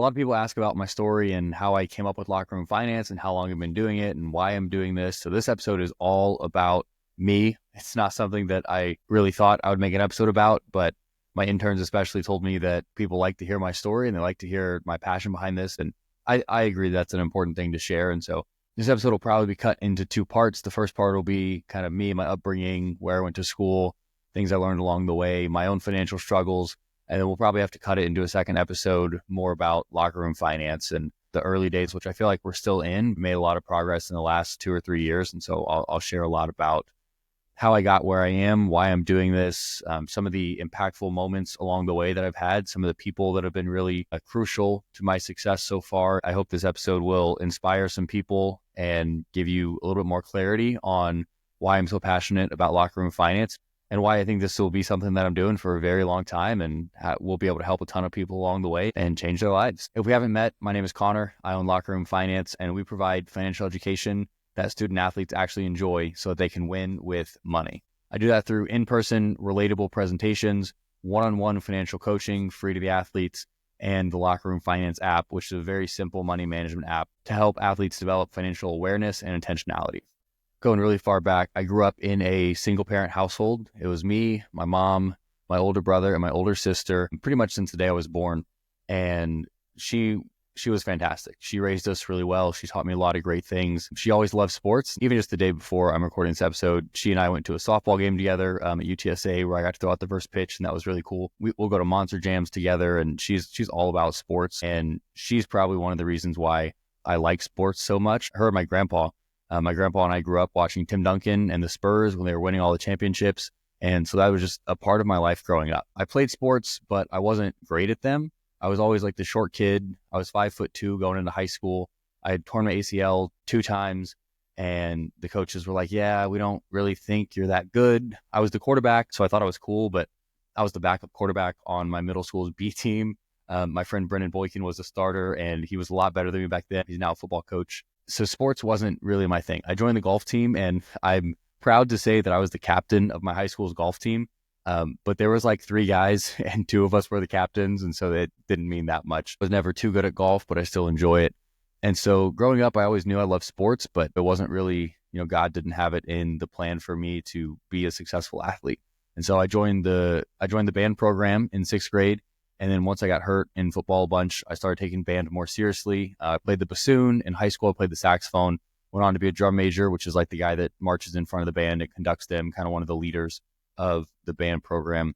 A lot of people ask about my story and how I came up with Locker Room Finance and how long I've been doing it and why I'm doing this. So this episode is all about me. It's not something that I really thought I would make an episode about, but my interns especially told me that people like to hear my story and they like to hear my passion behind this. And I agree that's an important thing to share. And so this episode will probably be cut into two parts. The first part will be kind of me, my upbringing, where I went to school, things I learned along the way, my own financial struggles. And then we'll probably have to cut it into a second episode more about locker room finance and the early days, which I feel like we're still in. We made a lot of progress in the last 2 or 3 years. And so I'll share a lot about how I got where I am, why I'm doing this, some of the impactful moments along the way that I've had, some of the people that have been really crucial to my success so far. I hope this episode will inspire some people and give you a little bit more clarity on why I'm so passionate about locker room finance and why I think this will be something that I'm doing for a very long time and we'll be able to help a ton of people along the way and change their lives. If we haven't met, my name is Connor. I own Locker Room Finance and we provide financial education that student athletes actually enjoy so that they can win with money. I do that through in-person relatable presentations, one-on-one financial coaching free to the athletes, and the Locker Room Finance app, which is a very simple money management app to help athletes develop financial awareness and intentionality. Going really far back, I grew up in a single parent household. It was me, my mom, my older brother, and my older sister, pretty much since the day I was born. And she was fantastic. She raised us really well. She taught me a lot of great things. She always loved sports. Even just the day before I'm recording this episode, she and I went to a softball game together at UTSA where I got to throw out the first pitch, and that was really cool. We'll go to Monster Jams together, and she's all about sports. And she's probably one of the reasons why I like sports so much. Her and my grandpa and I grew up watching Tim Duncan and the Spurs when they were winning all the championships. And so that was just a part of my life growing up. I played sports, but I wasn't great at them. I was always like the short kid. I was 5'2" going into high school. I had torn my ACL 2 times and the coaches were like, yeah, we don't really think you're that good. I was the quarterback, so I thought I was cool, but I was the backup quarterback on my middle school's B team. My friend Brendan Boykin was a starter and he was a lot better than me back then. He's now a football coach. So sports wasn't really my thing. I joined the golf team and I'm proud to say that I was the captain of my high school's golf team. But there was like 3 guys and 2 of us were the captains. And so it didn't mean that much. I was never too good at golf, but I still enjoy it. And so growing up, I always knew I loved sports, but it wasn't really, God didn't have it in the plan for me to be a successful athlete. And so I joined the band program in 6th grade. And then once I got hurt in football a bunch, I started taking band more seriously. I played the bassoon. In high school, I played the saxophone, went on to be a drum major, which is like the guy that marches in front of the band and conducts them, kind of one of the leaders of the band program.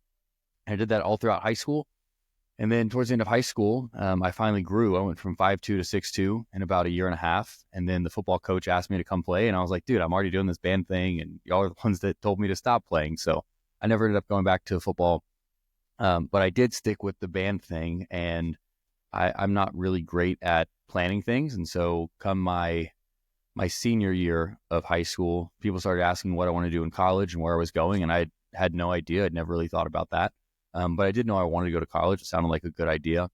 And I did that all throughout high school. And then towards the end of high school, I finally grew. I went from 5'2" to 6'2" in about a year and a half. And then the football coach asked me to come play. And I was like, dude, I'm already doing this band thing. And y'all are the ones that told me to stop playing. So I never ended up going back to football. But I did stick with the band thing. And I'm not really great at planning things. And so come my senior year of high school, people started asking what I wanted to do in college and where I was going. And I had no idea. I'd never really thought about that. But I did know I wanted to go to college. It sounded like a good idea.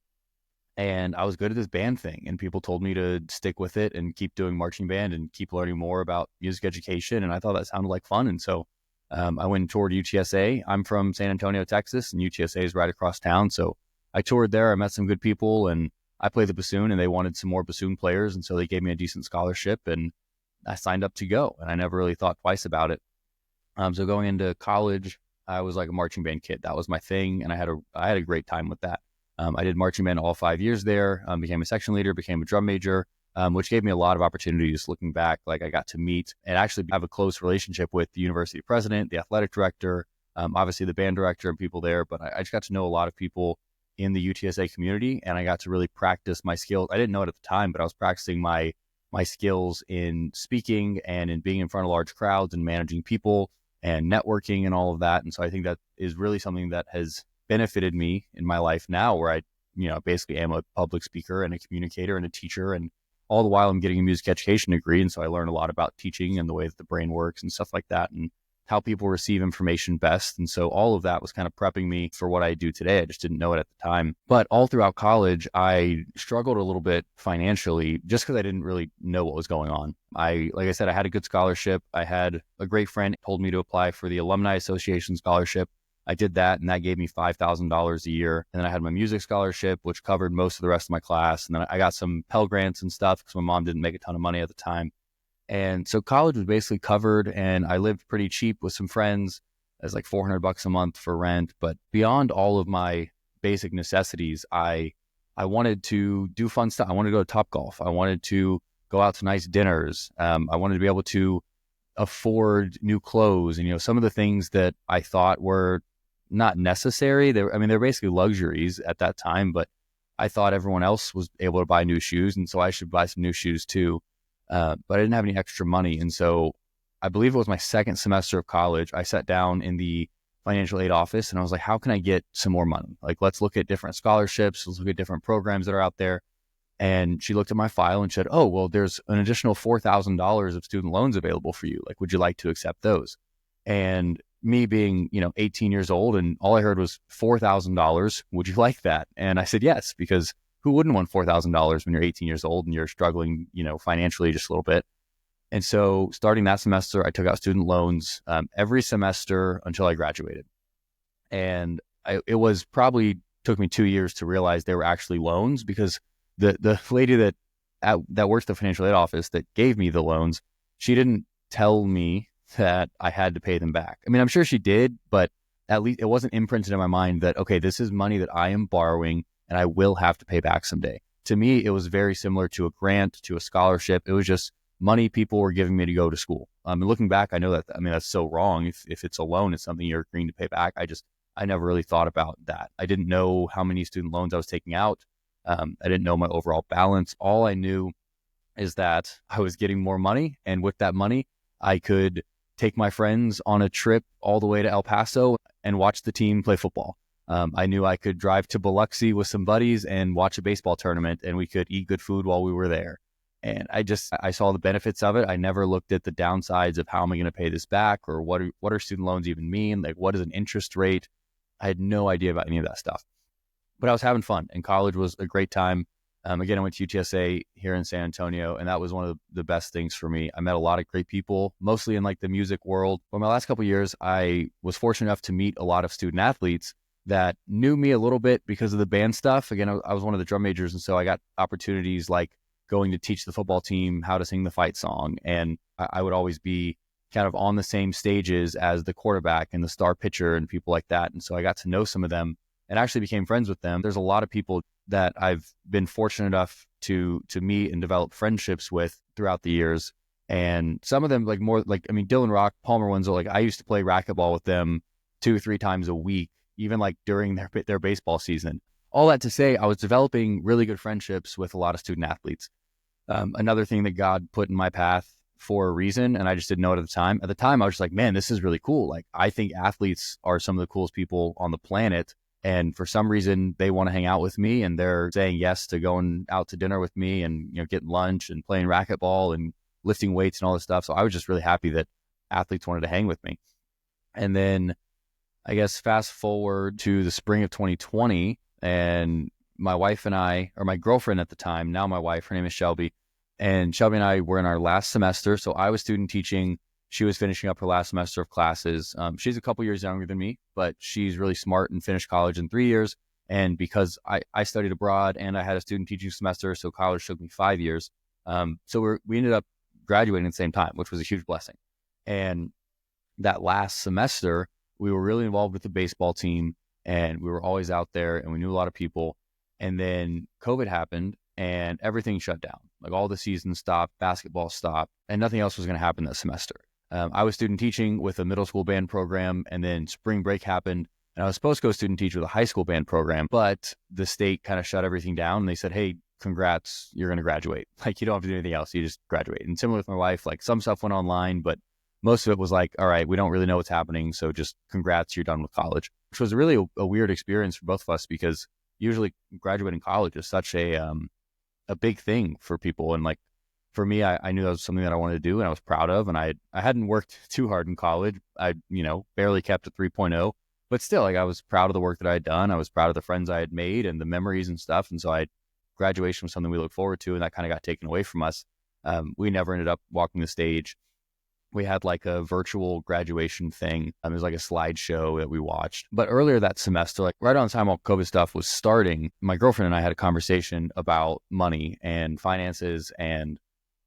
And I was good at this band thing. And people told me to stick with it and keep doing marching band and keep learning more about music education. And I thought that sounded like fun. And so I went and toured UTSA. I'm from San Antonio, Texas, and UTSA is right across town. So I toured there. I met some good people and I played the bassoon and they wanted some more bassoon players. And so they gave me a decent scholarship and I signed up to go. And I never really thought twice about it. So going into college, I was like a marching band kid. That was my thing. And I had a great time with that. I did marching band all 5 years there, became a section leader, became a drum major, which gave me a lot of opportunities looking back. Like I got to meet and actually have a close relationship with the university president, the athletic director, obviously the band director and people there. But I just got to know a lot of people in the UTSA community and I got to really practice my skills. I didn't know it at the time, but I was practicing my skills in speaking and in being in front of large crowds and managing people and networking and all of that. And so I think that is really something that has benefited me in my life now where I, basically am a public speaker and a communicator and a teacher. And all the while I'm getting a music education degree. And so I learned a lot about teaching and the way that the brain works and stuff like that and how people receive information best. And so all of that was kind of prepping me for what I do today. I just didn't know it at the time. But all throughout college, I struggled a little bit financially just because I didn't really know what was going on. Like I said, I had a good scholarship. I had a great friend told me to apply for the Alumni Association scholarship, I did that, and that gave me $5,000 a year. And then I had my music scholarship, which covered most of the rest of my class. And then I got some Pell Grants and stuff because my mom didn't make a ton of money at the time. And so college was basically covered, and I lived pretty cheap with some friends. As like $400 a month for rent. But beyond all of my basic necessities, I wanted to do fun stuff. I wanted to go to Topgolf. I wanted to go out to nice dinners. I wanted to be able to afford new clothes, and some of the things that I thought were not necessary. They're basically luxuries at that time, but I thought everyone else was able to buy new shoes, and so I should buy some new shoes too. But I didn't have any extra money, and so I believe it was my second semester of college. I sat down in the financial aid office and I was like, how can I get some more money? Like, let's look at different scholarships. Let's look at different programs that are out there. And she looked at my file and said, oh, well, there's an additional $4,000 of student loans available for you. Like, would you like to accept those? And me being, 18 years old, and all I heard was $4,000. Would you like that? And I said, yes, because who wouldn't want $4,000 when you're 18 years old and you're struggling, financially just a little bit? And so starting that semester, I took out student loans every semester until I graduated. And it was probably took me 2 years to realize they were actually loans, because the lady that worked at the financial aid office that gave me the loans, she didn't tell me that I had to pay them back. I mean, I'm sure she did, but at least it wasn't imprinted in my mind that, okay, this is money that I am borrowing and I will have to pay back someday. To me, it was very similar to a grant, to a scholarship. It was just money people were giving me to go to school. And looking back, I know that, that's so wrong. If it's a loan, it's something you're agreeing to pay back. I never really thought about that. I didn't know how many student loans I was taking out. I didn't know my overall balance. All I knew is that I was getting more money. And with that money, I could take my friends on a trip all the way to El Paso and watch the team play football. I knew I could drive to Biloxi with some buddies and watch a baseball tournament, and we could eat good food while we were there. And I saw the benefits of it. I never looked at the downsides of how am I going to pay this back, or what are student loans even mean? Like, what is an interest rate? I had no idea about any of that stuff, but I was having fun, and college was a great time. Again, I went to UTSA here in San Antonio, and that was one of the best things for me. I met a lot of great people, mostly in like the music world. For my last couple of years, I was fortunate enough to meet a lot of student athletes that knew me a little bit because of the band stuff. Again, I was one of the drum majors, and so I got opportunities like going to teach the football team how to sing the fight song. And I would always be kind of on the same stages as the quarterback and the star pitcher and people like that. And so I got to know some of them and actually became friends with them. There's a lot of people that I've been fortunate enough to meet and develop friendships with throughout the years. And some of them Dylan Rock, Palmer Wenzel, like I used to play racquetball with them 2 or 3 times a week, even like during their baseball season. All that to say, I was developing really good friendships with a lot of student athletes. Another thing that God put in my path for a reason, and I just didn't know it at the time. At the time, I was just like, man, this is really cool. Like, I think athletes are some of the coolest people on the planet. And for some reason, they want to hang out with me, and they're saying yes to going out to dinner with me and, getting lunch and playing racquetball and lifting weights and all this stuff. So I was just really happy that athletes wanted to hang with me. And then I guess fast forward to the spring of 2020, and my wife and I, or my girlfriend at the time, now my wife, her name is Shelby, and Shelby and I were in our last semester. So I was student teaching. She was finishing up her last semester of classes. She's a couple years younger than me, but she's really smart and finished college in 3 years. And because I studied abroad and I had a student teaching semester, so college took me 5 years. So we ended up graduating at the same time, which was a huge blessing. And that last semester, we were really involved with the baseball team, and we were always out there, and we knew a lot of people. And then COVID happened and everything shut down. Like, all the seasons stopped, basketball stopped, and nothing else was going to happen that semester. I was student teaching with a middle school band program, and then spring break happened, and I was supposed to go student teach with a high school band program, but the state kind of shut everything down, and they said, hey, congrats, you're going to graduate. Like, you don't have to do anything else. You just graduate. And similar with my wife, like, some stuff went online, but most of it was like, all right, we don't really know what's happening, so just congrats, you're done with college, which was really a weird experience for both of us, because usually graduating college is such a big thing for people. And like, for me, I knew that was something that I wanted to do, and I was proud of. And I hadn't worked too hard in college. I, barely kept a 3.0, but still, like, I was proud of the work that I had done. I was proud of the friends I had made and the memories and stuff. And so graduation was something we looked forward to, and that kind of got taken away from us. We never ended up walking the stage. We had like a virtual graduation thing. It was like a slideshow that we watched. But earlier that semester, like right on time while COVID stuff was starting, my girlfriend and I had a conversation about money and finances and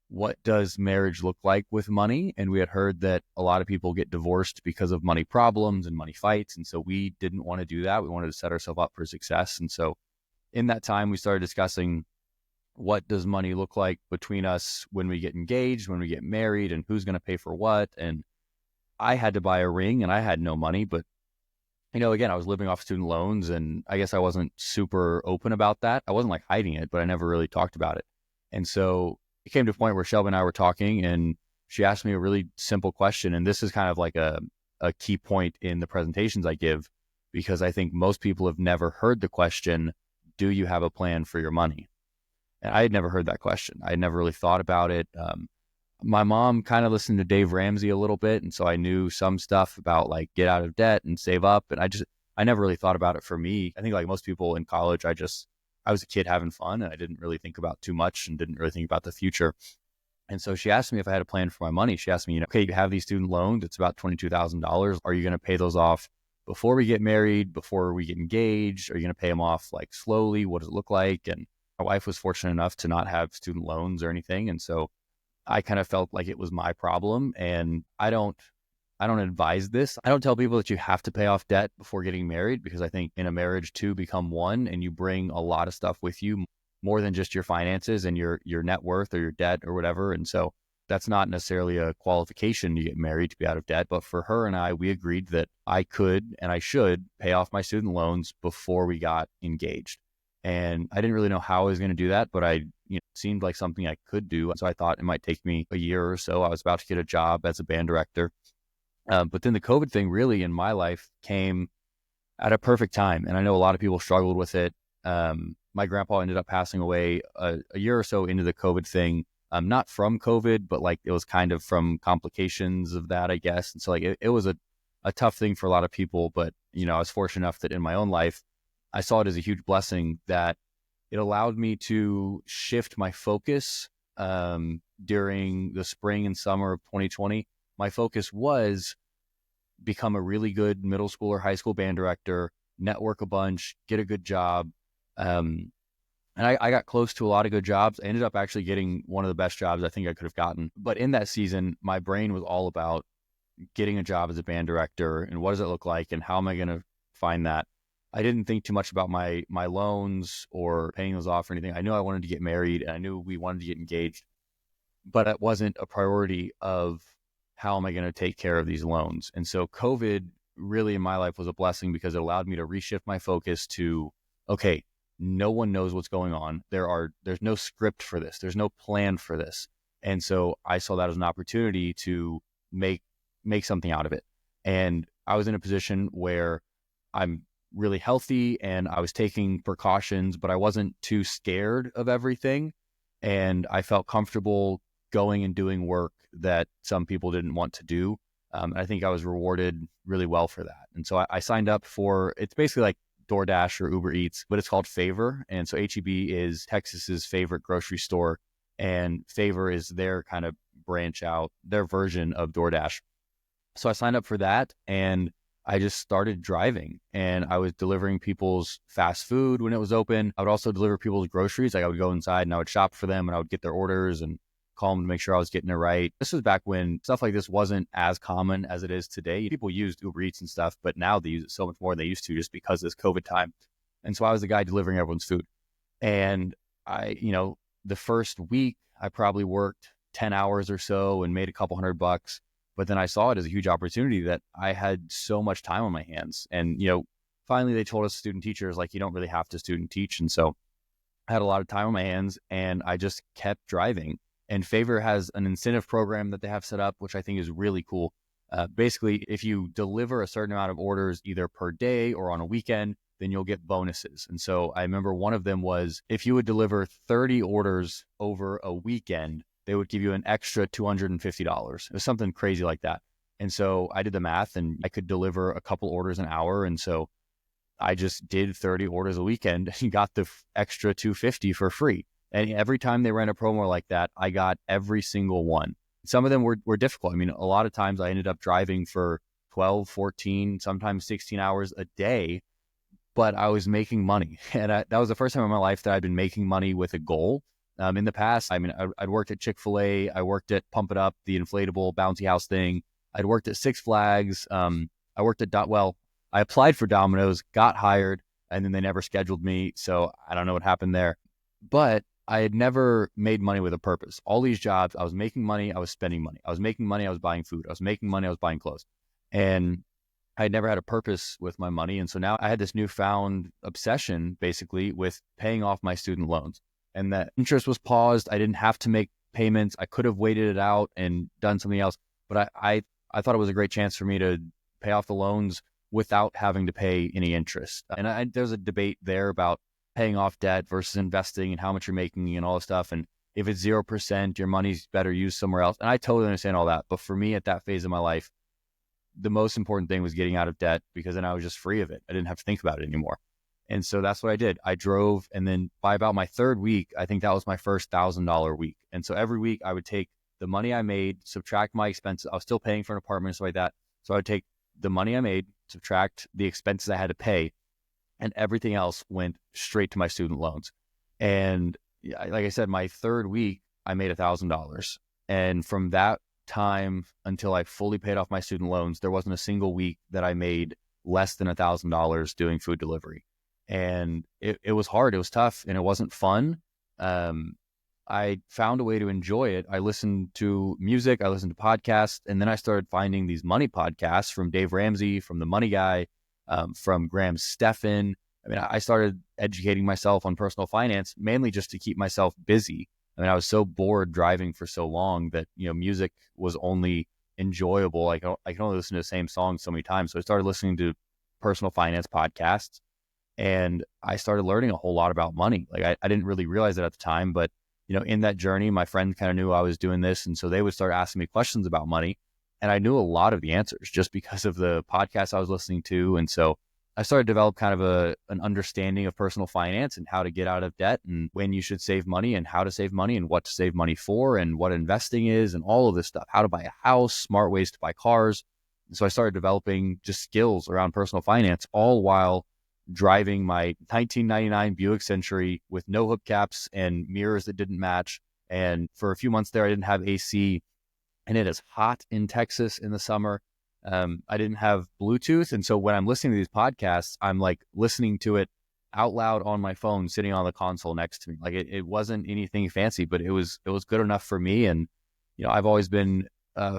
what does marriage look like with money? And we had heard that a lot of people get divorced because of money problems and money fights. And so we didn't want to do that. We wanted to set ourselves up for success. And so in that time, we started discussing what does money look like between us when we get engaged, when we get married, and who's going to pay for what. And I had to buy a ring and I had no money, but again, I was living off student loans and I guess I wasn't super open about that. I wasn't like hiding it, but I never really talked about it. And so it came to a point where Shelby and I were talking and she asked me a really simple question. And this is kind of like a key point in the presentations I give, because I think most people have never heard the question, do you have a plan for your money? And I had never heard that question. I had never really thought about it. My mom kind of listened to Dave Ramsey a little bit. And so I knew some stuff about like get out of debt and save up. And I never really thought about it for me. I think like most people in college, I was a kid having fun and I didn't really think about too much and didn't really think about the future. And so she asked me if I had a plan for my money. She asked me, okay, you have these student loans. It's about $22,000. Are you going to pay those off before we get married, before we get engaged? Are you going to pay them off like slowly? What does it look like? And my wife was fortunate enough to not have student loans or anything. And so I kind of felt like it was my problem. And I don't advise this. I don't tell people that you have to pay off debt before getting married, because I think in a marriage two become one and you bring a lot of stuff with you, more than just your finances and your net worth or your debt or whatever. And so that's not necessarily a qualification to get married to be out of debt. But for her and I, we agreed that I could and I should pay off my student loans before we got engaged. And I didn't really know how I was going to do that, but it seemed like something I could do. So I thought it might take me a year or so. I was about to get a job as a band director. But then the COVID thing really in my life came at a perfect time. And I know a lot of people struggled with it. My grandpa ended up passing away a year or so into the COVID thing. Not from COVID, but like it was kind of from complications of that, I guess. And so like it was a tough thing for a lot of people. But, I was fortunate enough that in my own life, I saw it as a huge blessing that it allowed me to shift my focus during the spring and summer of 2020. My focus was become a really good middle school or high school band director, network a bunch, get a good job. And I got close to a lot of good jobs. I ended up actually getting one of the best jobs I think I could have gotten. But in that season, my brain was all about getting a job as a band director and what does it look like and how am I going to find that. I didn't think too much about my loans or paying those off or anything. I knew I wanted to get married and I knew we wanted to get engaged, but it wasn't a priority of how am I going to take care of these loans. And so COVID really in my life was a blessing because it allowed me to reshift my focus to, okay, no one knows what's going on. There's no script for this. There's no plan for this. And so I saw that as an opportunity to make something out of it. And I was in a position where I'm really healthy and I was taking precautions, but I wasn't too scared of everything. And I felt comfortable going and doing work that some people didn't want to do. I think I was rewarded really well for that. And so I signed up for, it's basically like DoorDash or Uber Eats, but it's called Favor. And so HEB is Texas's favorite grocery store, and Favor is their kind of branch out, their version of DoorDash. So I signed up for that and I just started driving and I was delivering people's fast food when it was open. I would also deliver people's groceries. Like I would go inside and I would shop for them and I would get their orders and call them to make sure I was getting it right. This was back when stuff like this wasn't as common as it is today. People used Uber Eats and stuff, but now they use it so much more than they used to just because of this COVID time. And so I was the guy delivering everyone's food. And the first week I probably worked 10 hours or so and made a couple $100. But then I saw it as a huge opportunity that I had so much time on my hands. And, finally they told us student teachers, like, you don't really have to student teach. And so I had a lot of time on my hands and I just kept driving. And Favor has an incentive program that they have set up, which I think is really cool. Basically, if you deliver a certain amount of orders either per day or on a weekend, then you'll get bonuses. And so I remember one of them was if you would deliver 30 orders over a weekend, they would give you an extra $250. It was something crazy like that. And so I did the math and I could deliver a couple orders an hour. And so I just did 30 orders a weekend and got the extra $250 for free. And every time they ran a promo like that, I got every single one. Some of them were difficult. I mean, a lot of times I ended up driving for 12, 14, sometimes 16 hours a day, but I was making money. And that was the first time in my life that I'd been making money with a goal. In the past, I mean, I'd worked at Chick-fil-A, I worked at Pump It Up, the inflatable bouncy house thing. I'd worked at Six Flags. I worked at, I applied for Domino's, got hired, and then they never scheduled me. So I don't know what happened there. But I had never made money with a purpose. All these jobs, I was making money, I was spending money. I was making money, I was buying food. I was making money, I was buying clothes. And I had never had a purpose with my money. And so now I had this newfound obsession, basically, with paying off my student loans. And that interest was paused. I didn't have to make payments. I could have waited it out and done something else. But I thought it was a great chance for me to pay off the loans without having to pay any interest. And there's a debate there about paying off debt versus investing and how much you're making and all this stuff. And if it's 0%, your money's better used somewhere else. And I totally understand all that. But for me at that phase of my life, the most important thing was getting out of debt, because then I was just free of it. I didn't have to think about it anymore. And so that's what I did. I drove, and then by about my third week, I think that was my first $1,000 week. And so every week I would take the money I made, subtract my expenses. I was still paying for an apartment and stuff like that. So I would take the money I made, subtract the expenses I had to pay, and everything else went straight to my student loans. And like I said, my third week, I made $1,000. And from that time until I fully paid off my student loans, there wasn't a single week that I made less than $1,000 doing food delivery. And it was hard. It was tough, and it wasn't fun. I found a way to enjoy it. I listened to music, I listened to podcasts, and then I started finding these money podcasts from Dave Ramsey, from The Money Guy, from Graham Stephan. I mean, I started educating myself on personal finance, mainly just to keep myself busy. I mean, I was so bored driving for so long that, music was only enjoyable. I can only listen to the same song so many times. So I started listening to personal finance podcasts, and I started learning a whole lot about money. Like I didn't really realize it at the time, but in that journey, my friends kind of knew I was doing this. And so they would start asking me questions about money. And I knew a lot of the answers just because of the podcasts I was listening to. And so I started to develop kind of an understanding of personal finance and how to get out of debt, and when you should save money and how to save money and what to save money for and what investing is and all of this stuff, how to buy a house, smart ways to buy cars. And so I started developing just skills around personal finance, all while driving my 1999 Buick Century with no hubcaps and mirrors that didn't match. And for a few months there, I didn't have AC, and it is hot in Texas in the summer. I didn't have Bluetooth. And so when I'm listening to these podcasts, I'm like listening to it out loud on my phone, sitting on the console next to me. Like it wasn't anything fancy, but it was good enough for me. And, I've always been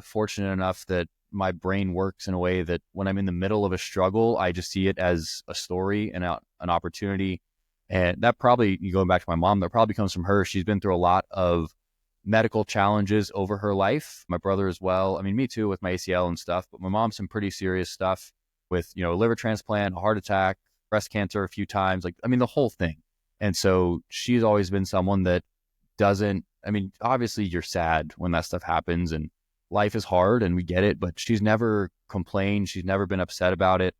fortunate enough that my brain works in a way that when I'm in the middle of a struggle, I just see it as a story and an opportunity. And that probably, going back to my mom, that probably comes from her. She's been through a lot of medical challenges over her life. My brother as well. I mean, me too, with my ACL and stuff, but my mom, some pretty serious stuff with, a liver transplant, a heart attack, breast cancer a few times, the whole thing. And so she's always been someone that obviously you're sad when that stuff happens and life is hard and we get it, but she's never complained. She's never been upset about it.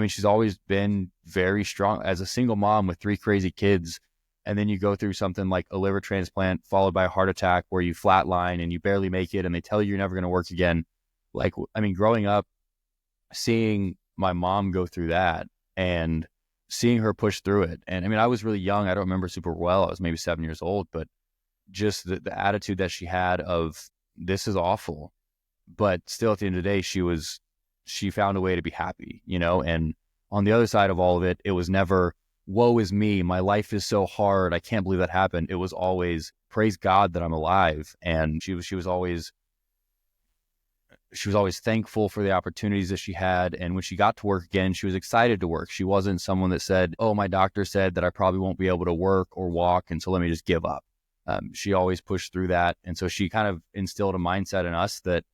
She's always been very strong as a single mom with 3 crazy kids. And then you go through something like a liver transplant followed by a heart attack where you flatline and you barely make it and they tell you you're never going to work again. Growing up, seeing my mom go through that and seeing her push through it. And I was really young. I don't remember super well. I was maybe 7 years old, but just the attitude that she had of this is awful, but still at the end of the day, she found a way to be happy, and on the other side of all of it, it was never, woe is me, my life is so hard, I can't believe that happened. It was always, praise God that I'm alive. And she was always thankful for the opportunities that she had. And when she got to work again, she was excited to work. She wasn't someone that said, oh, my doctor said that I probably won't be able to work or walk, and so let me just give up. She always pushed through that. And so she kind of instilled a mindset in us that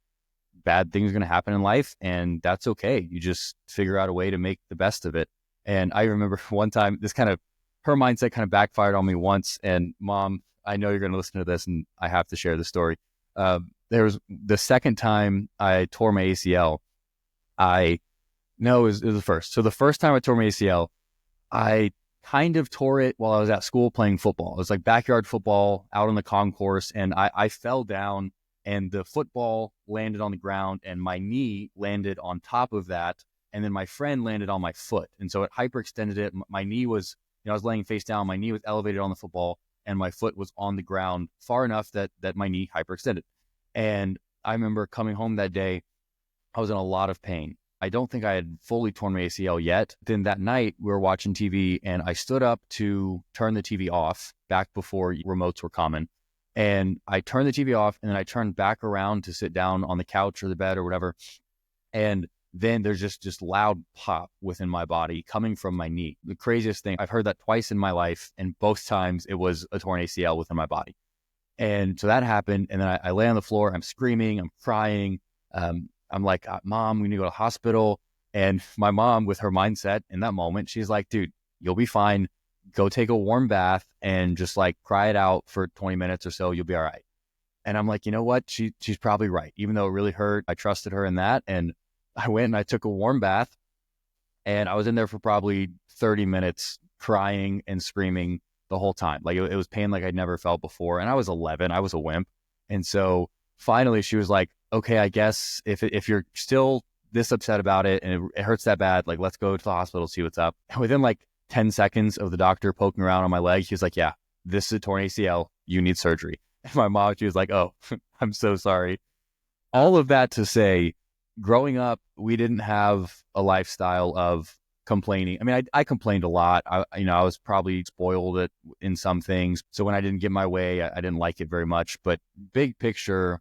bad things are going to happen in life, and that's okay. You just figure out a way to make the best of it. And I remember one time, her mindset kind of backfired on me once. And Mom, I know you're going to listen to this and I have to share the story. There was the second time I tore my ACL. It was the first. So the first time I tore my ACL, I kind of tore it while I was at school playing football. It was like backyard football out on the concourse. And I fell down and the football landed on the ground and my knee landed on top of that. And then my friend landed on my foot. And so it hyperextended it. My knee was, I was laying face down. My knee was elevated on the football and my foot was on the ground far enough that my knee hyperextended. And I remember coming home that day, I was in a lot of pain. I don't think I had fully torn my ACL yet. Then that night we were watching TV and I stood up to turn the TV off back before remotes were common. And I turned the TV off and then I turned back around to sit down on the couch or the bed or whatever. And then there's just loud pop within my body coming from my knee. The craziest thing, I've heard that twice in my life, and both times it was a torn ACL within my body. And so that happened. And then I lay on the floor, I'm screaming, I'm crying. I'm like, Mom, we need to go to the hospital. And my mom, with her mindset in that moment, she's like, dude, you'll be fine. Go take a warm bath and just like cry it out for 20 minutes or so. You'll be all right. And I'm like, you know what? She's probably right. Even though it really hurt, I trusted her in that. And I went and I took a warm bath and I was in there for probably 30 minutes crying and screaming the whole time. Like it was pain like I'd never felt before. And I was 11, I was a wimp. And so finally she was like, okay, I guess if you're still this upset about it and it hurts that bad, like let's go to the hospital, see what's up. And within like 10 seconds of the doctor poking around on my leg, he was like, yeah, this is a torn ACL. You need surgery. And my mom, she was like, oh, I'm so sorry. All of that to say, growing up, we didn't have a lifestyle of complaining. I mean, I complained a lot. I was probably spoiled in some things. So when I didn't get my way, I didn't like it very much. But big picture,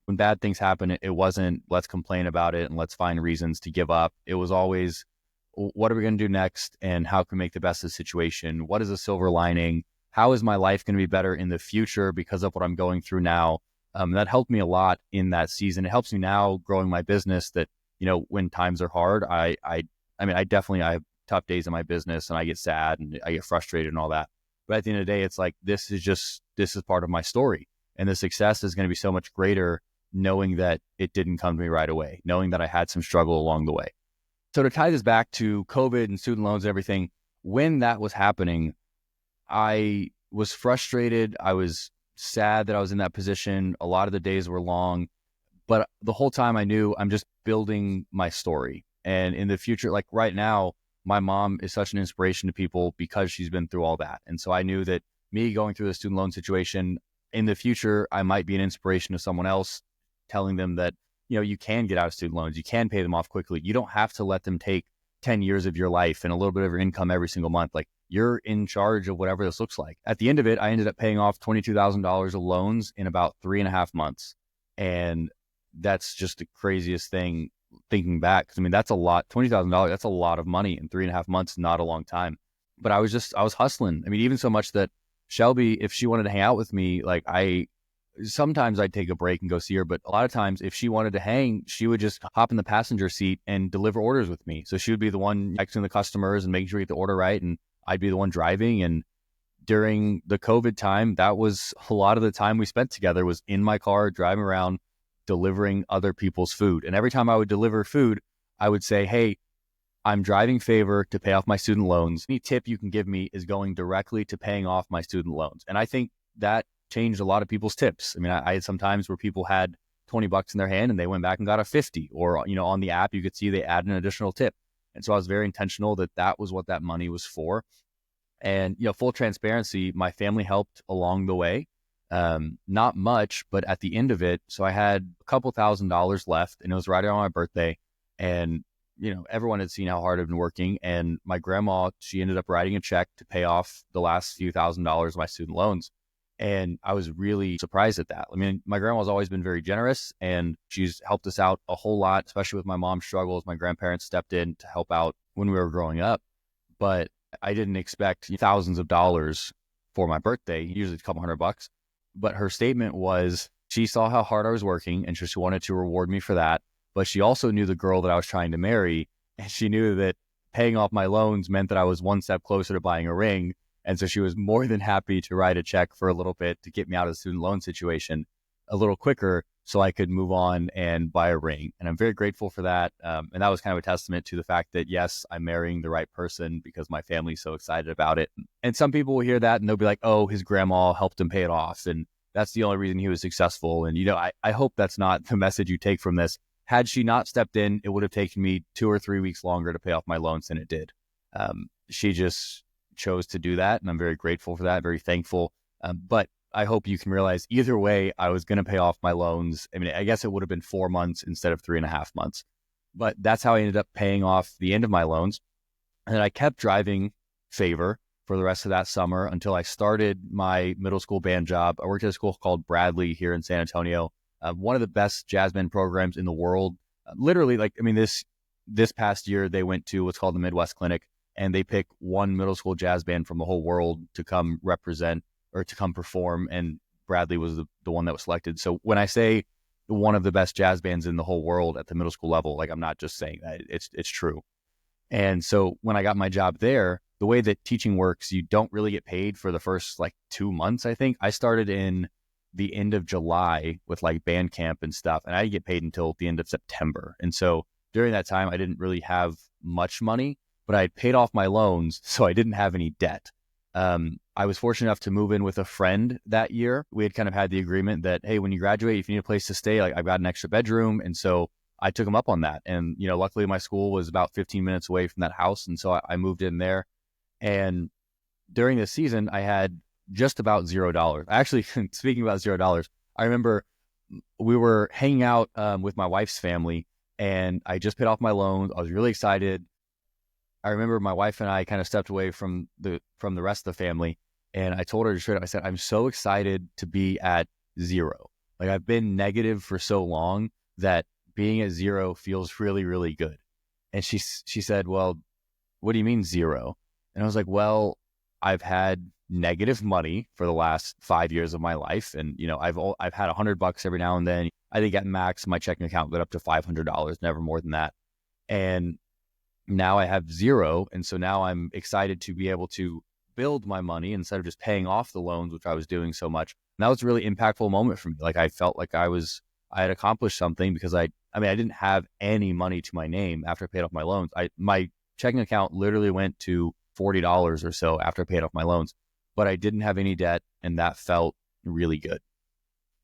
when bad things happen, it wasn't let's complain about it and let's find reasons to give up. It was always, what are we going to do next? And how can we make the best of the situation? What is a silver lining? How is my life going to be better in the future because of what I'm going through now? That helped me a lot in that season. It helps me now growing my business that, when times are hard, I have tough days in my business and I get sad and I get frustrated and all that. But at the end of the day, it's like, this is part of my story. And the success is going to be so much greater knowing that it didn't come to me right away, knowing that I had some struggle along the way. So to tie this back to COVID and student loans and everything, when that was happening, I was frustrated. I was sad that I was in that position. A lot of the days were long, but the whole time I knew I'm just building my story. And in the future, like right now, my mom is such an inspiration to people because she's been through all that. And so I knew that me going through the student loan situation, in the future, I might be an inspiration to someone else, telling them that, you can get out of student loans. You can pay them off quickly. You don't have to let them take 10 years of your life and a little bit of your income every single month. Like, you're in charge of whatever this looks like. At the end of it, I ended up paying off $22,000 of loans in about 3.5 months. And that's just the craziest thing thinking back. I mean, that's a lot. $20,000, that's a lot of money in 3.5 months, not a long time. But I was hustling. I mean, even so much that Shelby, if she wanted to hang out with me, like sometimes I'd take a break and go see her, but a lot of times if she wanted to hang, she would just hop in the passenger seat and deliver orders with me. So she would be the one texting the customers and making sure we get the order right. And I'd be the one driving. And during the COVID time, that was a lot of the time we spent together was in my car, driving around, delivering other people's food. And every time I would deliver food, I would say, hey, I'm driving favor to pay off my student loans. Any tip you can give me is going directly to paying off my student loans. And I think that changed a lot of people's tips. I mean, I had some times where people had $20 in their hand and they went back and got a 50, or, on the app, you could see they add an additional tip. And so I was very intentional that was what that money was for. And, full transparency, my family helped along the way. Not much, but at the end of it, so I had a couple $1,000s left and it was right around my birthday. And, everyone had seen how hard I've been working. And my grandma, she ended up writing a check to pay off the last few $1,000s of my student loans. And I was really surprised at that. I mean, my grandma's always been very generous and she's helped us out a whole lot, especially with my mom's struggles. My grandparents stepped in to help out when we were growing up, but I didn't expect thousands of dollars for my birthday, usually a couple $100. But her statement was she saw how hard I was working and she wanted to reward me for that. But she also knew the girl that I was trying to marry. And she knew that paying off my loans meant that I was one step closer to buying a ring. And so she was more than happy to write a check for a little bit to get me out of the student loan situation a little quicker so I could move on and buy a ring. And I'm very grateful for that. And that was kind of a testament to the fact that, yes, I'm marrying the right person because my family's so excited about it. And some people will hear that and they'll be like, oh, his grandma helped him pay it off. And That's the only reason he was successful. And, I hope that's not the message you take from this. Had she not stepped in, it would have taken me 2 or 3 weeks longer to pay off my loans than it did. She just chose to do that, and I'm very grateful for that, very thankful. But I hope you can realize either way, I was going to pay off my loans. I mean, I guess it would have been 4 months instead of 3.5 months. But that's how I ended up paying off the end of my loans. And I kept driving Favor for the rest of that summer until I started my middle school band job. I worked at a school called Bradley here in San Antonio, one of the best jazz band programs in the world. Literally, this past year, they went to what's called the Midwest Clinic, and they pick one middle school jazz band from the whole world to come represent or to come perform. And Bradley was the one that was selected. So when I say one of the best jazz bands in the whole world at the middle school level, I'm not just saying that, it's true. And so when I got my job there, the way that teaching works, you don't really get paid for the first 2 months, I think. I started in the end of July with band camp and stuff, and I didn't get paid until the end of September. And so during that time, I didn't really have much money, but I had paid off my loans, so I didn't have any debt. I was fortunate enough to move in with a friend that year. We had kind of had the agreement that, hey, when you graduate, if you need a place to stay, I've got an extra bedroom. And so I took him up on that. And, luckily my school was about 15 minutes away from that house. And so I moved in there. And during this season, I had just about $0. Actually, speaking about $0, I remember we were hanging out with my wife's family, and I just paid off my loans. I was really excited. I remember my wife and I kind of stepped away from the rest of the family, and I told her straight up, I said, I'm so excited to be at zero. I've been negative for so long that being at zero feels really, really good. And she said, well, what do you mean zero? And I was like, well, I've had negative money for the last 5 years of my life. And, I've had $100 every now and then. I think at max, my checking account got up to $500, never more than that. And now I have zero. And so now I'm excited to be able to build my money instead of just paying off the loans, which I was doing so much. And that was a really impactful moment for me. I felt like I had accomplished something, because I didn't have any money to my name after I paid off my loans. My checking account literally went to $40 or so after I paid off my loans, but I didn't have any debt, and that felt really good.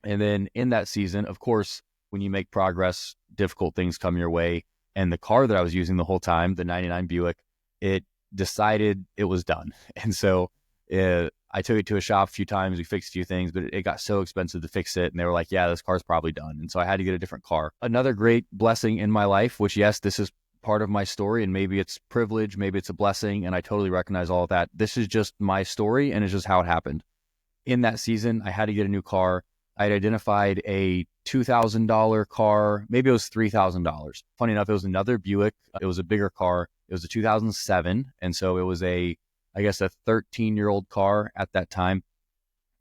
And then in that season, of course, when you make progress, difficult things come your way. And the car that I was using the whole time, the 99 Buick, it decided it was done. And so I took it to a shop a few times. We fixed a few things, but it got so expensive to fix it. And they were like, yeah, this car's probably done. And so I had to get a different car. Another great blessing in my life, which, yes, this is part of my story, and maybe it's privilege, maybe it's a blessing, and I totally recognize all of that. This is just my story, and it's just how it happened. In that season, I had to get a new car. I had identified a $2,000 car. Maybe it was $3,000. Funny enough, it was another Buick. It was a bigger car. It was a 2007. And so it was a 13-year-old car at that time.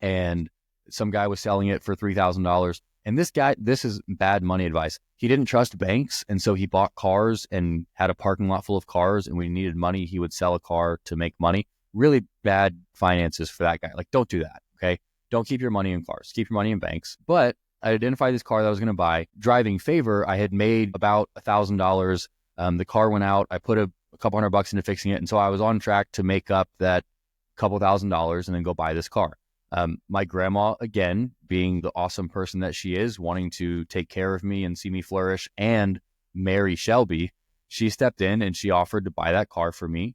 And some guy was selling it for $3,000. And this guy, this is bad money advice. He didn't trust banks. And so he bought cars and had a parking lot full of cars. And when he needed money, he would sell a car to make money. Really bad finances for that guy. Don't do that. Okay. Don't keep your money in cars. Keep your money in banks. But I identified this car that I was going to buy. Driving Favor, I had made about $1,000. The car went out. I put a couple $100 into fixing it. And so I was on track to make up that couple $1,000 and then go buy this car. My grandma, again, being the awesome person that she is, wanting to take care of me and see me flourish and marry Shelby, she stepped in and she offered to buy that car for me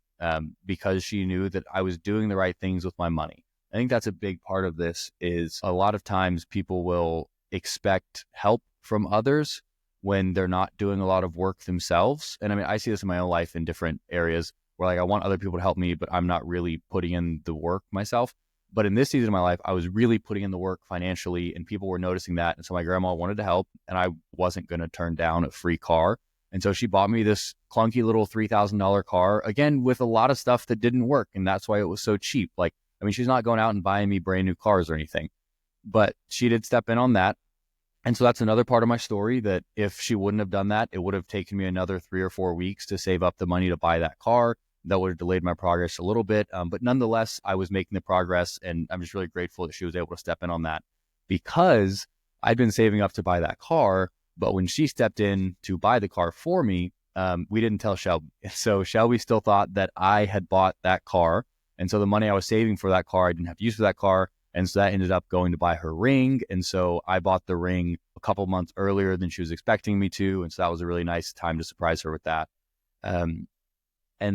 because she knew that I was doing the right things with my money. I think that's a big part of this. Is a lot of times people will expect help from others when they're not doing a lot of work themselves. And I see this in my own life in different areas where I want other people to help me, but I'm not really putting in the work myself. But in this season of my life, I was really putting in the work financially, and people were noticing that. And so my grandma wanted to help, and I wasn't going to turn down a free car. And so she bought me this clunky little $3,000 car, again, with a lot of stuff that didn't work. And that's why it was so cheap. She's not going out and buying me brand new cars or anything, but she did step in on that. And so that's another part of my story, that if she wouldn't have done that, it would have taken me another 3 or 4 weeks to save up the money to buy that car. That would have delayed my progress a little bit. But nonetheless, I was making the progress, and I'm just really grateful that she was able to step in on that, because I'd been saving up to buy that car. But when she stepped in to buy the car for me, we didn't tell Shelby. So Shelby still thought that I had bought that car. And so the money I was saving for that car, I didn't have to use for that car. And so that ended up going to buy her ring. And so I bought the ring a couple months earlier than she was expecting me to. And so that was a really nice time to surprise her with that. And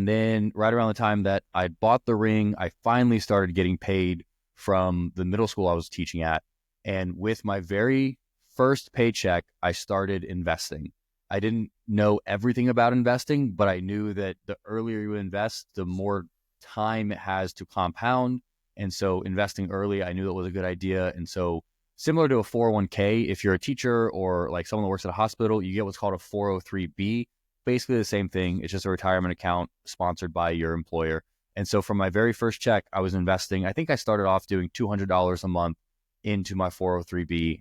then right around the time that I bought the ring, I finally started getting paid from the middle school I was teaching at. And with my very first paycheck, I started investing. I didn't know everything about investing, but I knew that the earlier you invest, the more time it has to compound. And so investing early, I knew that was a good idea. And so similar to a 401k, if you're a teacher or like someone that works at a hospital, you get what's called a 403b. Basically the same thing. It's just a retirement account sponsored by your employer. And so from my very first check, I was investing. I think I started off doing $200 a month into my 403b.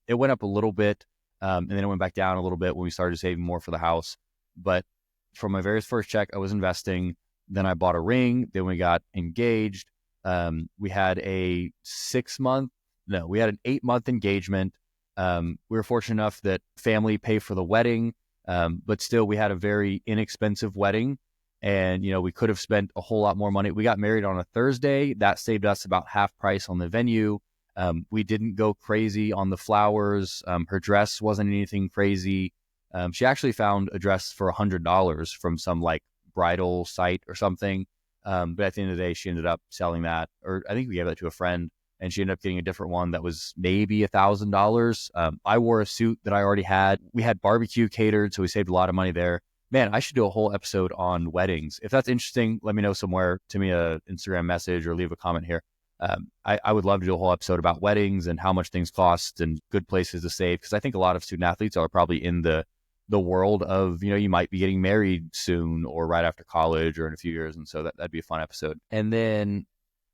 It went up a little bit, and then it went back down a little bit when we started saving more for the house. But from my very first check, I was investing. Then I bought a ring. Then we got engaged. We had an 8-month engagement. We were fortunate enough that family paid for the wedding. But still, we had a very inexpensive wedding, and we could have spent a whole lot more money. We got married on a Thursday. That saved us about half price on the venue. We didn't go crazy on the flowers. Her dress wasn't anything crazy. She actually found a dress for $100 from some like bridal site or something. But at the end of the day, she ended up selling that, or I think we gave that to a friend. And she ended up getting a different one that was maybe $1,000. I wore a suit that I already had. We had barbecue catered, so we saved a lot of money there. Man, I should do a whole episode on weddings. If that's interesting, let me know somewhere. To me, an Instagram message or leave a comment here. I would love to do a whole episode about weddings and how much things cost and good places to save, because I think a lot of student athletes are probably in the world of, you might be getting married soon or right after college or in a few years. And so that'd be a fun episode. And then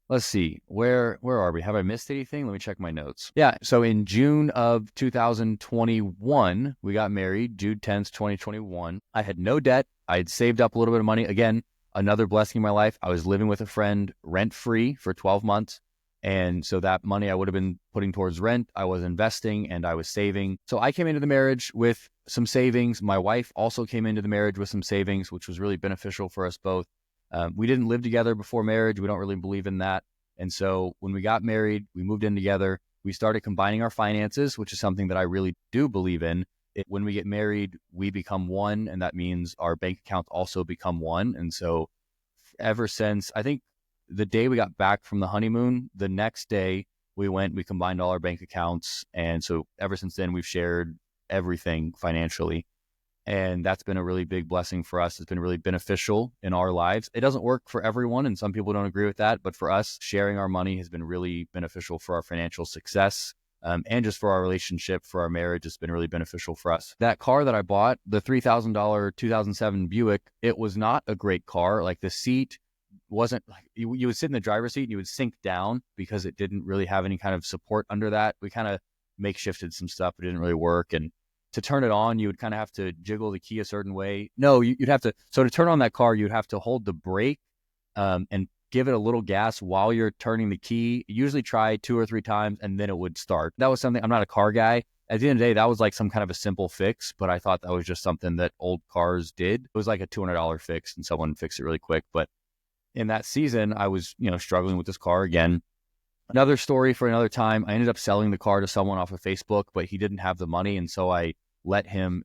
let's see, where are we? Have I missed anything? Let me check my notes. Yeah, so in June of 2021, we got married, June 10th, 2021. I had no debt. I had saved up a little bit of money. Again, another blessing in my life. I was living with a friend rent-free for 12 months. And so that money I would have been putting towards rent, I was investing and I was saving. So I came into the marriage with some savings. My wife also came into the marriage with some savings, which was really beneficial for us both. We didn't live together before marriage. We don't really believe in that. And so when we got married, we moved in together. We started combining our finances, which is something that I really do believe in. When we get married, we become one, and that means our bank accounts also become one. And so ever since, I think the day we got back from the honeymoon, the next day we combined all our bank accounts. And so ever since then, we've shared everything financially. And that's been a really big blessing for us. It's been really beneficial in our lives. It doesn't work for everyone, and some people don't agree with that. But for us, sharing our money has been really beneficial for our financial success, and just for our relationship, for our marriage. It's been really beneficial for us. That car that I bought, the $3,000 2007 Buick, it was not a great car. Like the seat wasn't like you would sit in the driver's seat and you would sink down because it didn't really have any kind of support under that. We kind of makeshifted some stuff, but it didn't really work. And to turn it on, you would kind of have to jiggle the key a certain way. No, you'd have to. So to turn on that car, you'd have to hold the brake and give it a little gas while you're turning the key. Usually try 2 or 3 times and then it would start. That was something, I'm not a car guy. At the end of the day, that was like some kind of a simple fix, but I thought that was just something that old cars did. It was like a $200 fix and someone fixed it really quick. But in that season, I was, struggling with this car again. Another story for another time. I ended up selling the car to someone off of Facebook, but he didn't have the money. And so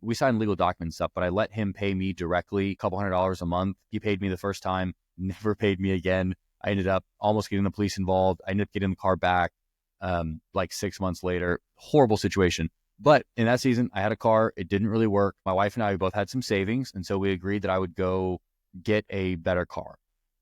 we signed legal documents stuff, but I let him pay me directly, a couple $100 a month. He paid me the first time, never paid me again. I ended up almost getting the police involved. I ended up getting the car back like 6 months later. Horrible situation. But in that season, I had a car. It didn't really work. My wife and I, we both had some savings. And so we agreed that I would go get a better car.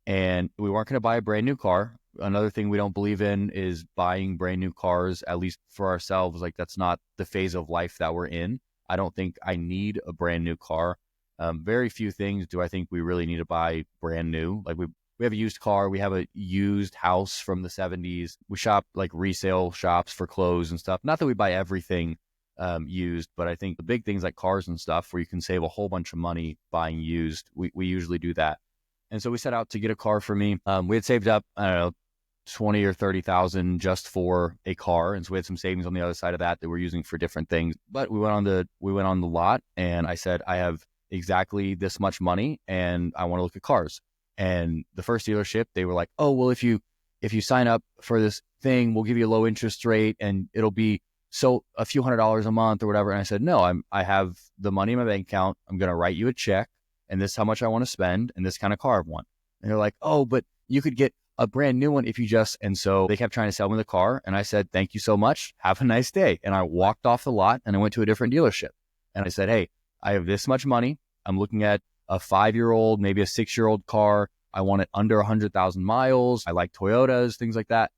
And we weren't going to buy a brand new car. Another thing we don't believe in is buying brand new cars, at least for ourselves. Like that's not the phase of life that we're in. I don't think I need a brand new car. Very few things do I think we really need to buy brand new. Like we have a used car. We have a used house from the 70s. We shop like resale shops for clothes and stuff. Not that we buy everything used, but I think the big things like cars and stuff where you can save a whole bunch of money buying used, we usually do that. And so we set out to get a car for me. We had saved up, I don't know, 20 or 30,000 just for a car. And so we had some savings on the other side of that we're using for different things. But we went on the lot and I said, I have exactly this much money and I want to look at cars. And the first dealership, they were like, oh, well, if you sign up for this thing. We'll give you a low interest rate and it'll be so a few $100s a month or whatever. And I said, no, I have the money in my bank account. I'm going to write you a check and this is how much I want to spend and this kind of car I want. And they're like, oh, but you could get a brand new one if you just, and so they kept trying to sell me the car. And I said, thank you so much. Have a nice day. And I walked off the lot and I went to a different dealership. And I said, hey, I have this much money. I'm looking at a 5-year-old, maybe a 6-year-old car. I want it under 100,000 miles. I like Toyotas, things like that.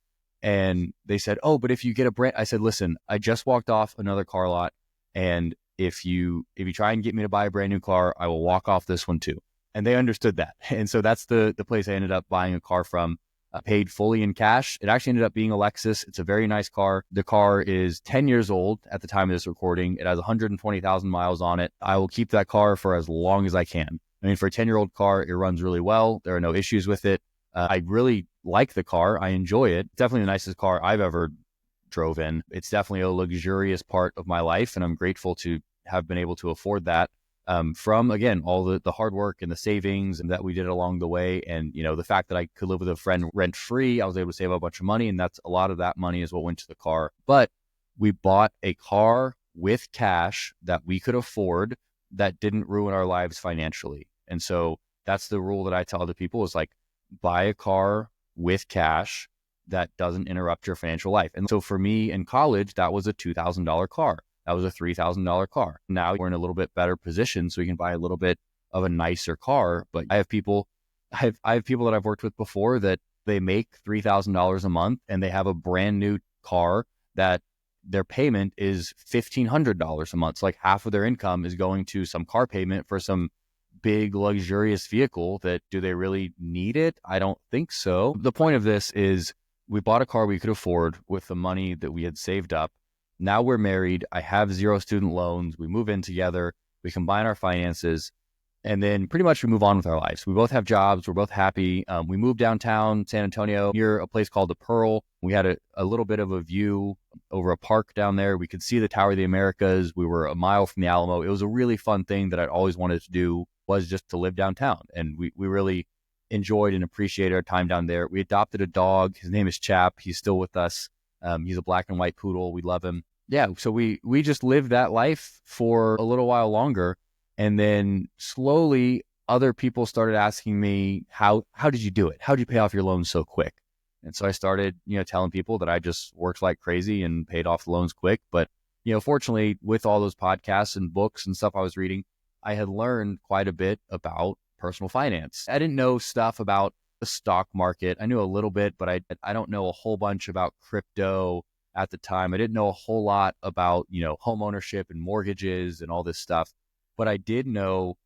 And they said, oh, but if you get a brand, I said, listen, I just walked off another car lot. And if you try and get me to buy a brand new car, I will walk off this one too. And they understood that. And so that's the place I ended up buying a car from. Paid fully in cash. It actually ended up being a Lexus. It's a very nice car. The car is 10 years old at the time of this recording. It has 120,000 miles on it. I will keep that car for as long as I can. I mean, for a 10-year-old car, it runs really well. There are no issues with it. I really like the car. I enjoy it. It's definitely the nicest car I've ever drove in. It's definitely a luxurious part of my life, and I'm grateful to have been able to afford that. From, again, all the hard work and the savings and that we did along the way. And, the fact that I could live with a friend rent free, I was able to save a bunch of money. And that's a lot of that money is what went to the car. But we bought a car with cash that we could afford that didn't ruin our lives financially. And so that's the rule that I tell other people is like, buy a car with cash that doesn't interrupt your financial life. And so for me in college, that was a $2,000 car. That was a $3,000 car. Now we're in a little bit better position, so we can buy a little bit of a nicer car. But I have people that I've worked with before that they make $3,000 a month and they have a brand new car that their payment is $1,500 a month. So like half of their income is going to some car payment for some big luxurious vehicle that, do they really need it? I don't think so. The point of this is we bought a car we could afford with the money that we had saved up. Now we're married. I have 0 student loans. We move in together. We combine our finances. And then pretty much we move on with our lives. We both have jobs. We're both happy. We moved downtown San Antonio near a place called the Pearl. We had a little bit of a view over a park down there. We could see the Tower of the Americas. We were a mile from the Alamo. It was a really fun thing that I'd always wanted to do, was just to live downtown. And we really enjoyed and appreciated our time down there. We adopted a dog. His name is Chap. He's still with us. He's a black and white poodle. We love him. Yeah, so we just lived that life for a little while longer. And then slowly other people started asking me, how did you do it? How did you pay off your loans so quick? And so I started, telling people that I just worked like crazy and paid off the loans quick. But, fortunately, with all those podcasts and books and stuff I was reading, I had learned quite a bit about personal finance. I didn't know stuff about the stock market. I knew a little bit, but I don't know a whole bunch about crypto at the time. I didn't know a whole lot about, home ownership and mortgages and all this stuff. But I did know,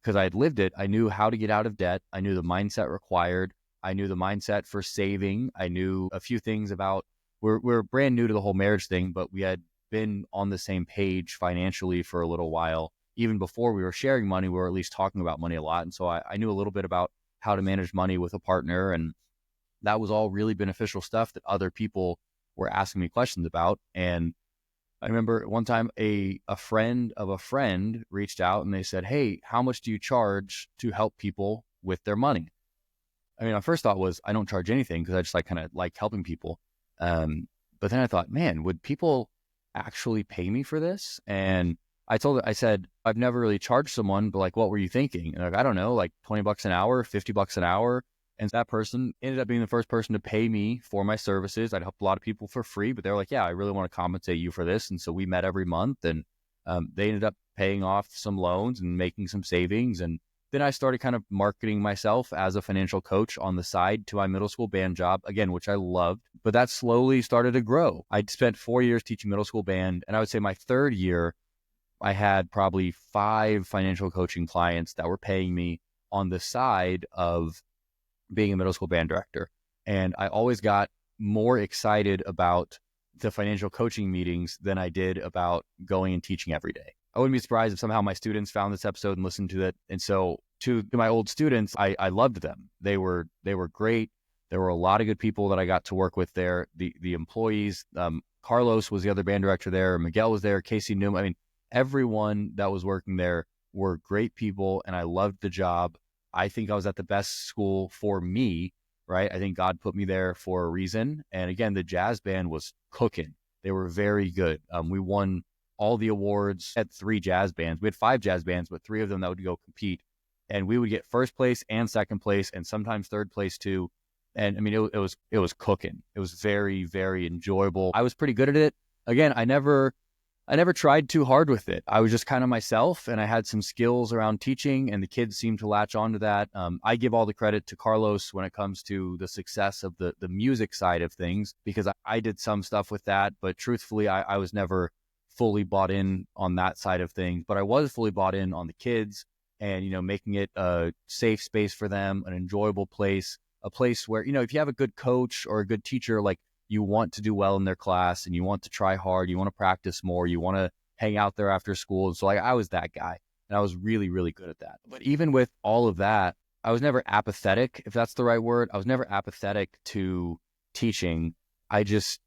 because I had lived it, I knew how to get out of debt. I knew the mindset required. I knew the mindset for saving. I knew a few things about, we're brand new to the whole marriage thing, but we had been on the same page financially for a little while. Even before we were sharing money, we were at least talking about money a lot. And so I knew a little bit about how to manage money with a partner. And that was all really beneficial stuff that other people were asking me questions about. And I remember one time a friend of a friend reached out and they said, hey, how much do you charge to help people with their money? I mean, my first thought was, I don't charge anything because I just kind of like helping people. But then I thought, man, would people actually pay me for this? And I said, I've never really charged someone, but what were you thinking? And I don't know, like $20 an hour, $50 an hour. And that person ended up being the first person to pay me for my services. I'd helped a lot of people for free, but they were like, yeah, I really want to compensate you for this. And so we met every month, and they ended up paying off some loans and making some savings. And then I started kind of marketing myself as a financial coach on the side to my middle school band job, again, which I loved. But that slowly started to grow. I'd spent 4 years teaching middle school band, and I would say my third year, I had probably 5 financial coaching clients that were paying me on the side of being a middle school band director. And I always got more excited about the financial coaching meetings than I did about going and teaching every day. I wouldn't be surprised if somehow my students found this episode and listened to it. And so to my old students, I loved them. They were great. There were a lot of good people that I got to work with there. The employees, Carlos was the other band director there. Miguel was there. Casey Newman. I mean, everyone that was working there were great people, and I loved the job. I think I was at the best school for me, right? I think God put me there for a reason. And again, the jazz band was cooking. They were very good. We won all the awards. Had 3 jazz bands. We had 5 jazz bands, but 3 of them that would go compete. And we would get first place and second place, and sometimes third place too. And I mean, it was cooking. It was very, very enjoyable. I was pretty good at it. Again, I never tried too hard with it. I was just kind of myself, and I had some skills around teaching, and the kids seemed to latch onto that. I give all the credit to Carlos when it comes to the success of the music side of things, because I did some stuff with that, but truthfully, I was never fully bought in on that side of things. But I was fully bought in on the kids and, making it a safe space for them, an enjoyable place, a place where, if you have a good coach or a good teacher, like, you want to do well in their class and you want to try hard, you want to practice more, you want to hang out there after school. And so I was that guy, and I was really, really good at that. But even with all of that, I was never apathetic, if that's the right word. I was never apathetic to teaching. I just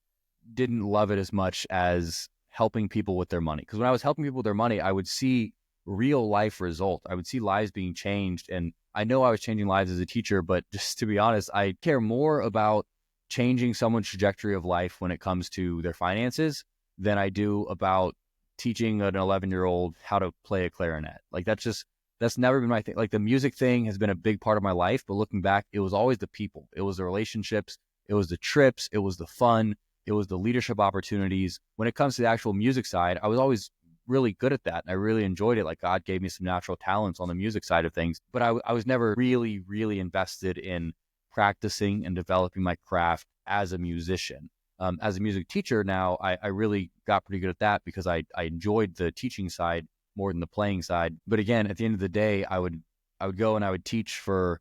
didn't love it as much as helping people with their money. Because when I was helping people with their money, I would see real life results. I would see lives being changed. And I know I was changing lives as a teacher, but just to be honest, I care more about changing someone's trajectory of life when it comes to their finances than I do about teaching an 11-year-old how to play a clarinet. Like, that's never been my thing. Like, the music thing has been a big part of my life, but looking back, it was always the people. It was the relationships. It was the trips. It was the fun. It was the leadership opportunities. When it comes to the actual music side, I was always really good at that. And I really enjoyed it. Like, God gave me some natural talents on the music side of things, but I was never really, really invested in practicing and developing my craft as a musician. As a music teacher now, I really got pretty good at that because I enjoyed the teaching side more than the playing side. But again, at the end of the day, I would go and I would teach for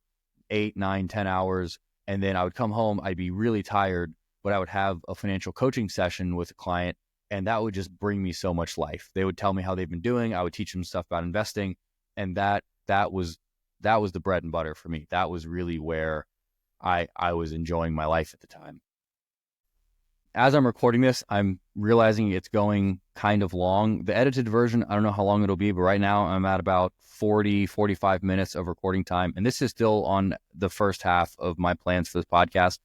8, 9, 10 hours. And then I would come home, I'd be really tired, but I would have a financial coaching session with a client, and that would just bring me so much life. They would tell me how they've been doing. I would teach them stuff about investing. And that was the bread and butter for me. That was really where I was enjoying my life at the time. As I'm recording this, I'm realizing it's going kind of long. The edited version, I don't know how long it'll be, but right now I'm at about 40, 45 minutes of recording time. And this is still on the first half of my plans for this podcast.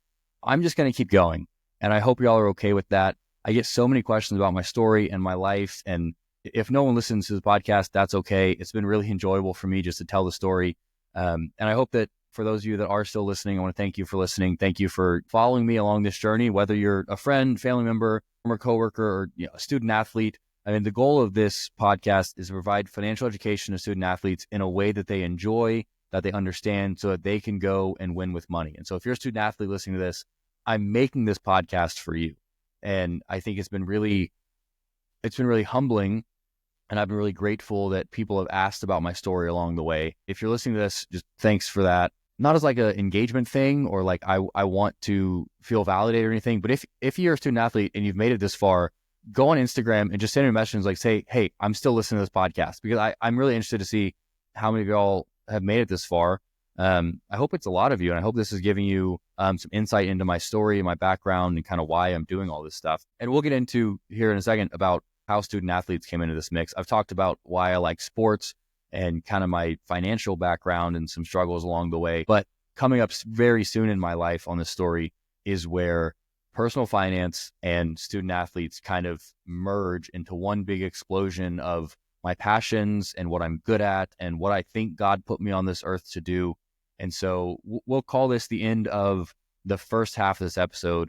I'm just going to keep going. And I hope y'all are okay with that. I get so many questions about my story and my life. And if no one listens to the podcast, that's okay. It's been really enjoyable for me just to tell the story. And I hope that for those of you that are still listening, I want to thank you for listening. Thank you for following me along this journey, whether you're a friend, family member, former coworker, or a student athlete. I mean, the goal of this podcast is to provide financial education to student athletes in a way that they enjoy, that they understand, so that they can go and win with money. And so if you're a student athlete listening to this, I'm making this podcast for you. And I think it's been really humbling. And I've been really grateful that people have asked about my story along the way. If you're listening to this, just thanks for that. Not as like an engagement thing or like I want to feel validated or anything, but if you're a student athlete and you've made it this far, go on Instagram and just send me a message like, say, hey, I'm still listening to this podcast, because I'm really interested to see how many of y'all have made it this far. I hope it's a lot of you, and I hope this is giving you some insight into my story, my background, and kind of why I'm doing all this stuff. And we'll get into here in a second about how student athletes came into this mix. I've talked about why I like sports and kind of my financial background and some struggles along the way. But coming up very soon in my life on this story is where personal finance and student athletes kind of merge into one big explosion of my passions and what I'm good at and what I think God put me on this earth to do. And so we'll call this the end of the first half of this episode.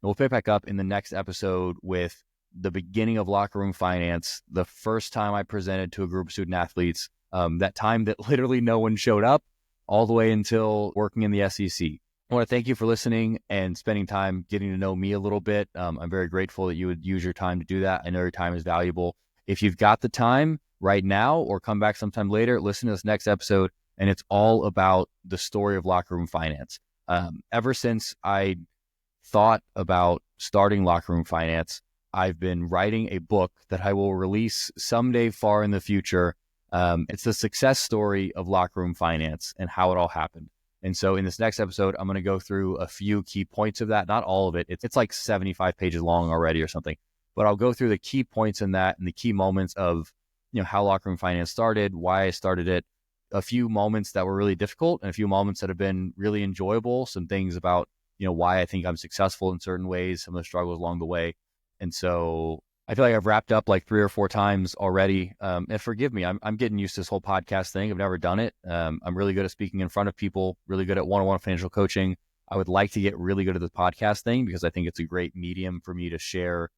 We'll pick back up in the next episode with the beginning of Locker Room Finance, the first time I presented to a group of student athletes, that time that literally no one showed up, all the way until working in the SEC. I want to thank you for listening and spending time getting to know me a little bit. I'm very grateful that you would use your time to do that. I know your time is valuable. If you've got the time right now or come back sometime later, listen to this next episode, and it's all about the story of Locker Room Finance. Ever since I thought about starting Locker Room Finance, I've been writing a book that I will release someday far in the future. It's the success story of Locker Room Finance and how it all happened. And so in this next episode, I'm going to go through a few key points of that. Not all of it. It's like 75 pages long already or something, but I'll go through the key points in that and the key moments of, how Locker Room Finance started, why I started it, a few moments that were really difficult and a few moments that have been really enjoyable, some things about, why I think I'm successful in certain ways, some of the struggles along the way. And so I feel like I've wrapped up like 3 or 4 times already. And forgive me, I'm getting used to this whole podcast thing. I've never done it. I'm really good at speaking in front of people, really good at one-on-one financial coaching. I would like to get really good at the podcast thing because I think it's a great medium for me to share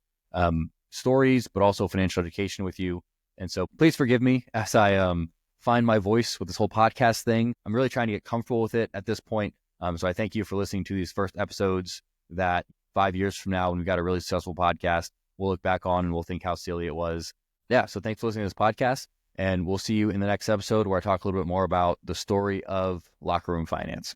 stories, but also financial education with you. And so please forgive me as I find my voice with this whole podcast thing. I'm really trying to get comfortable with it at this point. So I thank you for listening to these first episodes that 5 years from now, when we've got a really successful podcast, we'll look back on and we'll think how silly it was. Yeah. So thanks for listening to this podcast, and we'll see you in the next episode where I talk a little bit more about the story of Locker Room Finance.